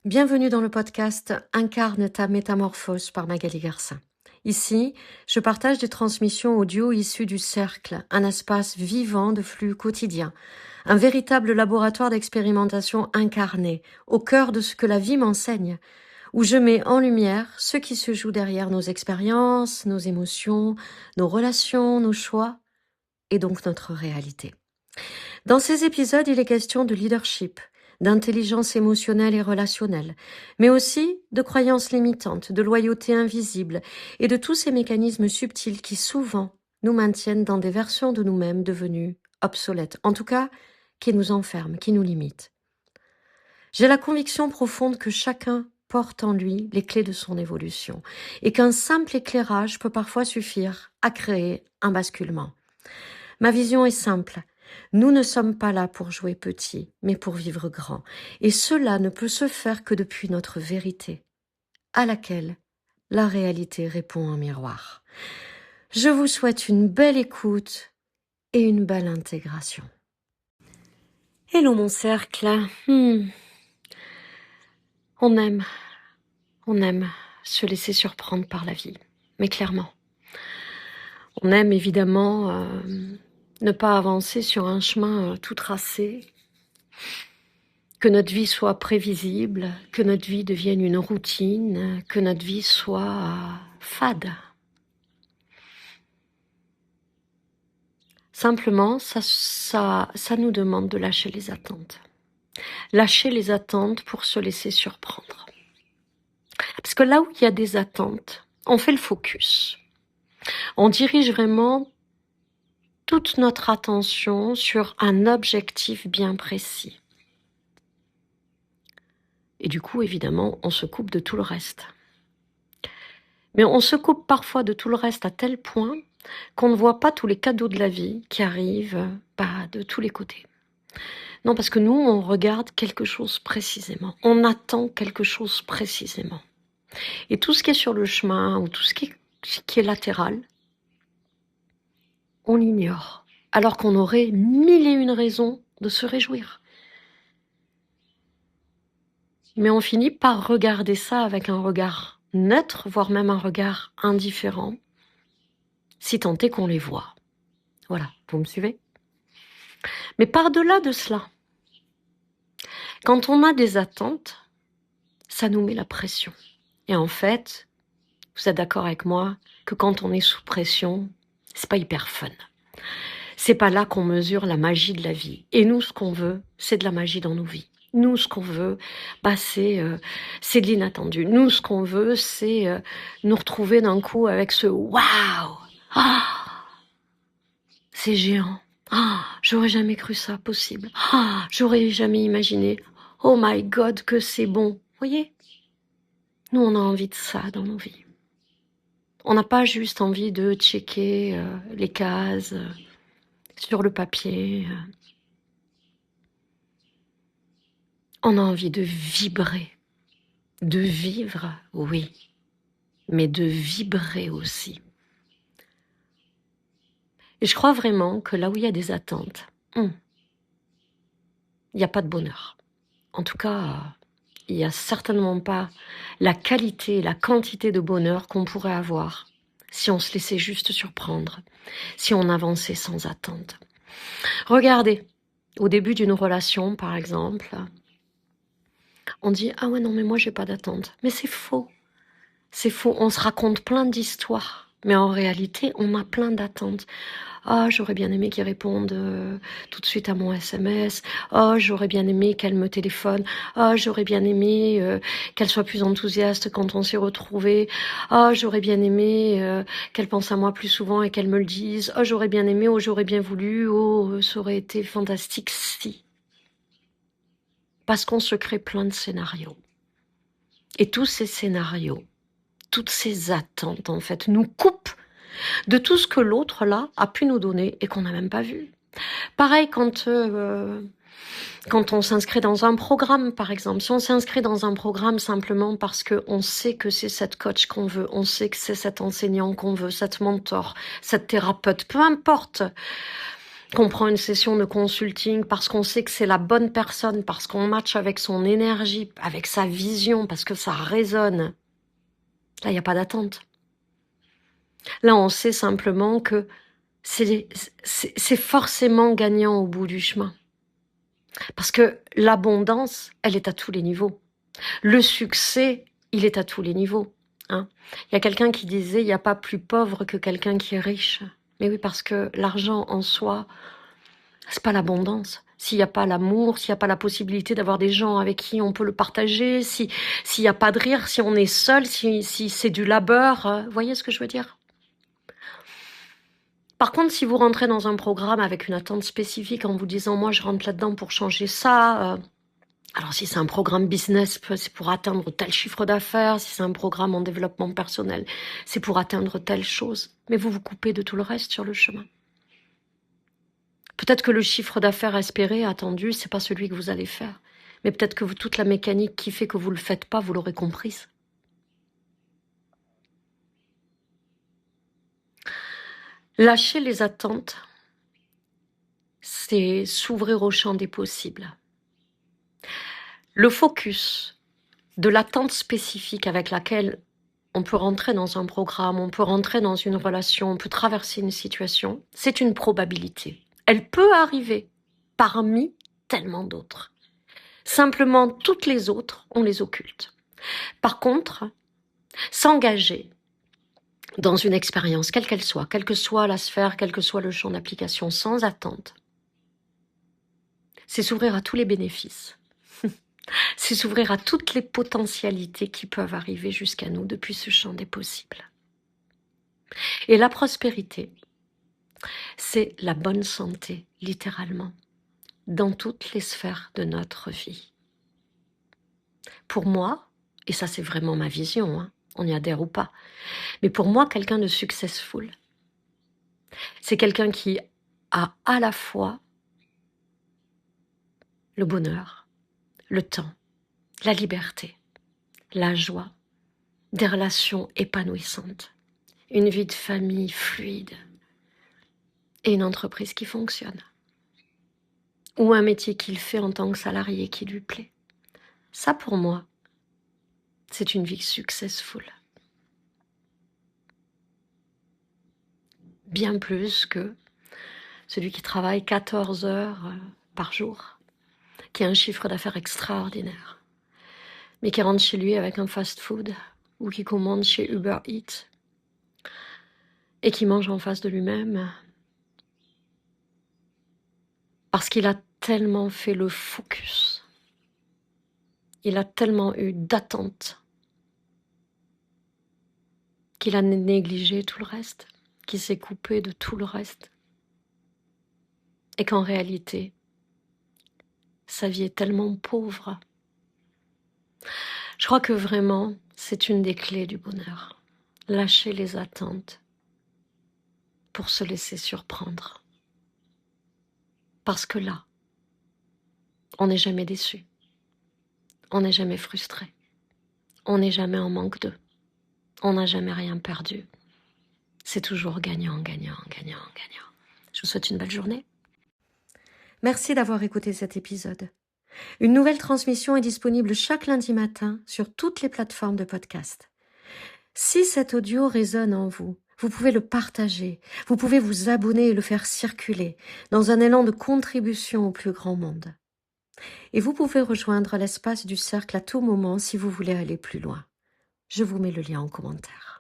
Bienvenue dans le podcast Incarne ta métamorphose par Magali Garcin. Ici, je partage des transmissions audio issues du Cercle, un espace vivant de flux quotidien, un véritable laboratoire d'expérimentation incarné, au cœur de ce que la vie m'enseigne, où je mets en lumière ce qui se joue derrière nos expériences, nos émotions, nos relations, nos choix, et donc notre réalité. Dans ces épisodes, il est question de leadership, d'intelligence émotionnelle et relationnelle, mais aussi de croyances limitantes, de loyauté invisible et de tous ces mécanismes subtils qui souvent nous maintiennent dans des versions de nous-mêmes devenues obsolètes, en tout cas qui nous enferment, qui nous limitent. J'ai la conviction profonde que chacun porte en lui les clés de son évolution et qu'un simple éclairage peut parfois suffire à créer un basculement. Ma vision est simple. Nous ne sommes pas là pour jouer petit, mais pour vivre grand. Et cela ne peut se faire que depuis notre vérité, à laquelle la réalité répond en miroir. Je vous souhaite une belle écoute et une belle intégration. Hello mon cercle. On aime se laisser surprendre par la vie, mais clairement. On aime évidemment ne pas avancer sur un chemin tout tracé, que notre vie soit prévisible, que notre vie devienne une routine, que notre vie soit fade. Simplement, ça nous demande de lâcher les attentes. Lâcher les attentes pour se laisser surprendre. Parce que là où il y a des attentes, on fait le focus. On dirige vraiment toute notre attention sur un objectif bien précis. Et du coup, évidemment, on se coupe de tout le reste. Mais on se coupe parfois de tout le reste à tel point qu'on ne voit pas tous les cadeaux de la vie qui arrivent de tous les côtés. Non, parce que nous, on regarde quelque chose précisément. On attend quelque chose précisément. Et tout ce qui est sur le chemin ou tout ce qui est latéral, on l'ignore. Alors qu'on aurait mille et une raisons de se réjouir. Mais on finit par regarder ça avec un regard neutre, voire même un regard indifférent, si tant est qu'on les voit. Voilà, vous me suivez ? Mais par-delà de cela, quand on a des attentes, ça nous met la pression. Et en fait, vous êtes d'accord avec moi que quand on est sous pression, c'est pas hyper fun. C'est pas là qu'on mesure la magie de la vie. Et nous, ce qu'on veut, c'est de la magie dans nos vies. Nous, ce qu'on veut, c'est de l'inattendu. Nous, ce qu'on veut, c'est nous retrouver d'un coup avec ce « waouh ». C'est géant. J'aurais jamais cru ça possible. J'aurais jamais imaginé. Oh my God, que c'est bon. Vous voyez ? Nous, on a envie de ça dans nos vies. On n'a pas juste envie de checker les cases sur le papier. On a envie de vibrer. De vivre, oui. Mais de vibrer aussi. Et je crois vraiment que là où il y a des attentes, il n'y a pas de bonheur. En tout cas, il n'y a certainement pas la qualité et la quantité de bonheur qu'on pourrait avoir si on se laissait juste surprendre, si on avançait sans attente. Regardez, au début d'une relation, par exemple, on dit « Ah ouais, non, mais moi, j'ai pas d'attente. » Mais c'est faux. C'est faux. On se raconte plein d'histoires. Mais en réalité, on a plein d'attentes. J'aurais bien aimé qu'il réponde tout de suite à mon SMS. J'aurais bien aimé qu'elle me téléphone. J'aurais bien aimé qu'elle soit plus enthousiaste quand on s'est retrouvés. J'aurais bien aimé qu'elle pense à moi plus souvent et qu'elle me le dise. J'aurais bien aimé, j'aurais bien voulu. Ça aurait été fantastique si. Parce qu'on se crée plein de scénarios. Et tous ces scénarios, toutes ces attentes, en fait, nous coupent de tout ce que l'autre, là, a pu nous donner et qu'on n'a même pas vu. Pareil quand on s'inscrit dans un programme, par exemple. Si on s'inscrit dans un programme simplement parce qu'on sait que c'est cette coach qu'on veut, on sait que c'est cet enseignant qu'on veut, cette mentor, cette thérapeute, peu importe. qu'on prend une session de consulting parce qu'on sait que c'est la bonne personne, parce qu'on match avec son énergie, avec sa vision, parce que ça résonne. Là, il n'y a pas d'attente. Là, on sait simplement que c'est forcément gagnant au bout du chemin. Parce que l'abondance, elle est à tous les niveaux. Le succès, il est à tous les niveaux. Hein. Il y a quelqu'un qui disait, il n'y a pas plus pauvre que quelqu'un qui est riche. Mais oui, parce que l'argent en soi, c'est pas l'abondance. S'il n'y a pas l'amour, s'il n'y a pas la possibilité d'avoir des gens avec qui on peut le partager, s'il n'y a pas de rire, si on est seul, si c'est du labeur, vous voyez ce que je veux dire? Par contre, si vous rentrez dans un programme avec une attente spécifique en vous disant, moi je rentre là-dedans pour changer ça, alors si c'est un programme business, c'est pour atteindre tel chiffre d'affaires, si c'est un programme en développement personnel, c'est pour atteindre telle chose, mais vous vous coupez de tout le reste sur le chemin. Peut-être que le chiffre d'affaires espéré, attendu, c'est pas celui que vous allez faire. Mais peut-être que toute la mécanique qui fait que vous le faites pas, vous l'aurez comprise. Lâcher les attentes, c'est s'ouvrir au champ des possibles. Le focus de l'attente spécifique avec laquelle on peut rentrer dans un programme, on peut rentrer dans une relation, on peut traverser une situation, c'est une probabilité. Elle peut arriver parmi tellement d'autres. Simplement, toutes les autres, on les occulte. Par contre, s'engager dans une expérience, quelle qu'elle soit, quelle que soit la sphère, quel que soit le champ d'application, sans attente, c'est s'ouvrir à tous les bénéfices. C'est s'ouvrir à toutes les potentialités qui peuvent arriver jusqu'à nous depuis ce champ des possibles. Et la prospérité, c'est la bonne santé, littéralement, dans toutes les sphères de notre vie. Pour moi, et ça c'est vraiment ma vision, hein, on y adhère ou pas, mais pour moi, quelqu'un de successful, c'est quelqu'un qui a à la fois le bonheur, le temps, la liberté, la joie, des relations épanouissantes, une vie de famille fluide et une entreprise qui fonctionne. Ou un métier qu'il fait en tant que salarié qui lui plaît. Ça, pour moi, c'est une vie successful. Bien plus que celui qui travaille 14 heures par jour, qui a un chiffre d'affaires extraordinaire, mais qui rentre chez lui avec un fast-food ou qui commande chez Uber Eats et qui mange en face de lui-même parce qu'il a tellement fait le focus, il a tellement eu d'attentes qu'il a négligé tout le reste, qu'il s'est coupé de tout le reste et qu'en réalité, sa vie est tellement pauvre. Je crois que vraiment, c'est une des clés du bonheur. Lâcher les attentes pour se laisser surprendre. Parce que là, on n'est jamais déçu. On n'est jamais frustré. On n'est jamais en manque d'eux. On n'a jamais rien perdu. C'est toujours gagnant, gagnant, gagnant, gagnant. Je vous souhaite une belle journée. Merci d'avoir écouté cet épisode. Une nouvelle transmission est disponible chaque lundi matin sur toutes les plateformes de podcast. Si cet audio résonne en vous, vous pouvez le partager, vous pouvez vous abonner et le faire circuler dans un élan de contribution au plus grand monde. Et vous pouvez rejoindre l'espace du cercle à tout moment si vous voulez aller plus loin. Je vous mets le lien en commentaire.